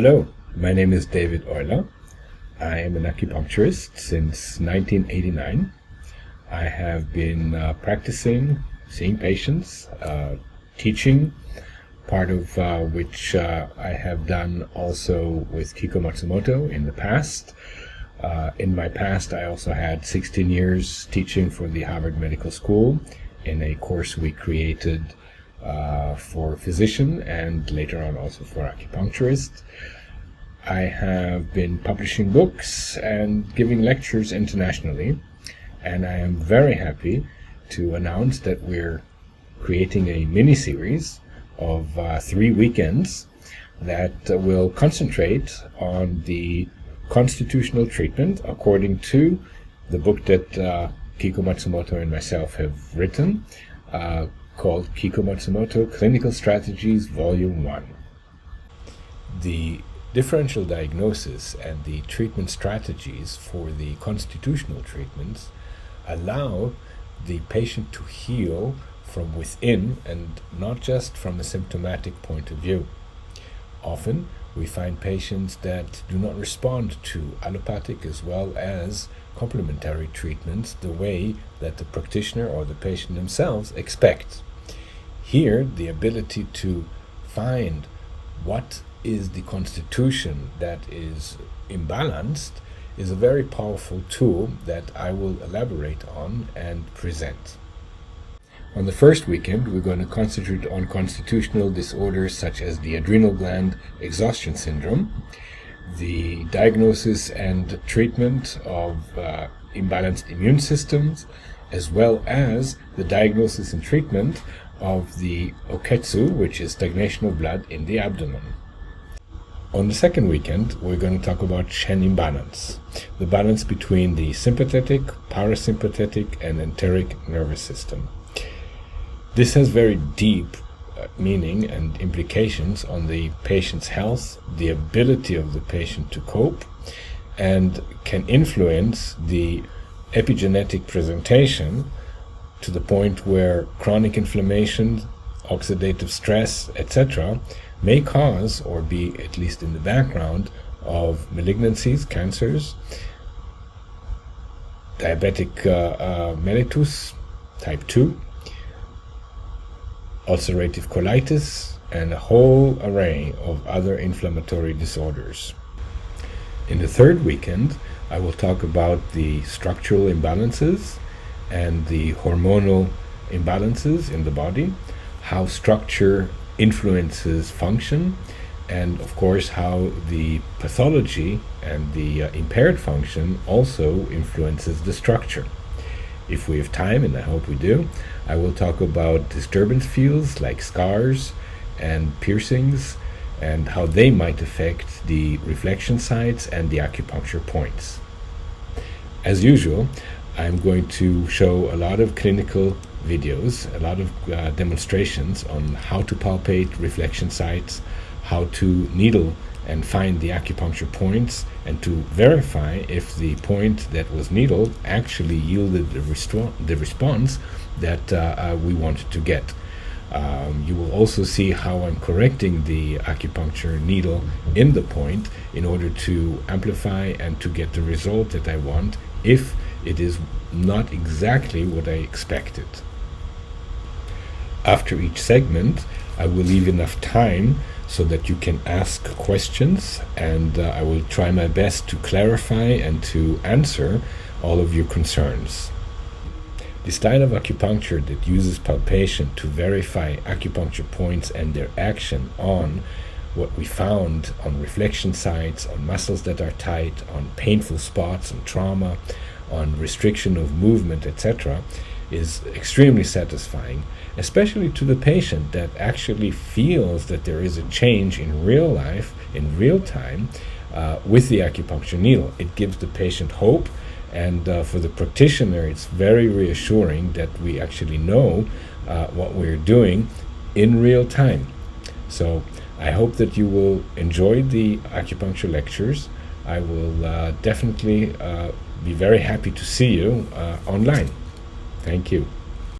Hello, my name is David Euler. I am an acupuncturist since 1989. I have been practicing, seeing patients, teaching, part of which I have done also with Kiiko Matsumoto in the past. In my past, I also had 16 years teaching for the Harvard Medical School in a course we created for physician and later on also for acupuncturist. I have been publishing books and giving lectures internationally, and I am very happy to announce that we're creating a mini-series of 3 weekends that will concentrate on the constitutional treatment according to the book that Kiiko Matsumoto and myself have written, called Kiiko Matsumoto Clinical Strategies Volume 1. The differential diagnosis and the treatment strategies for the constitutional treatments allow the patient to heal from within and not just from a symptomatic point of view. Often we find patients that do not respond to allopathic as well as complementary treatments the way that the practitioner or the patient themselves expect. Here, the ability to find what is the constitution that is imbalanced is a very powerful tool that I will elaborate on and present. On the first weekend, we're going to concentrate on constitutional disorders such as the adrenal gland exhaustion syndrome, the diagnosis and treatment of imbalanced immune systems, as well as the diagnosis and treatment of the oketsu, which is stagnation of blood in the abdomen. On the second weekend, we're going to talk about Shen imbalance, the balance between the sympathetic, parasympathetic, and enteric nervous system. This has very deep meaning and implications on the patient's health, the ability of the patient to cope, and can influence the epigenetic presentation to the point where chronic inflammation, oxidative stress, etc. may cause or be at least in the background of malignancies, cancers, diabetic mellitus type 2, ulcerative colitis, and a whole array of other inflammatory disorders. In the third weekend, I will talk about the structural imbalances and the hormonal imbalances in the body, how structure influences function, and of course how the pathology and the impaired function also influences the structure. If we have time, and I hope we do, I will talk about disturbance fields like scars and piercings and how they might affect the reflection sites and the acupuncture points. As usual, I'm going to show a lot of clinical videos, a lot of demonstrations on how to palpate reflection sites, how to needle and find the acupuncture points, and to verify if the point that was needled actually yielded the response that we wanted to get. You will also see how I'm correcting the acupuncture needle in the point in order to amplify and to get the result that I want if it is not exactly what I expected. After each segment, I will leave enough time so that you can ask questions, and I will try my best to clarify and to answer all of your concerns. The style of acupuncture that uses palpation to verify acupuncture points and their action on what we found on reflection sites, on muscles that are tight, on painful spots and trauma, on restriction of movement, etc., is extremely satisfying, especially to the patient that actually feels that there is a change in real life, in real time, with the acupuncture needle. It gives the patient hope, and for the practitioner it's very reassuring that we actually know what we're doing in real time. So I hope that you will enjoy the acupuncture lectures. I will definitely be very happy to see you online. Thank you.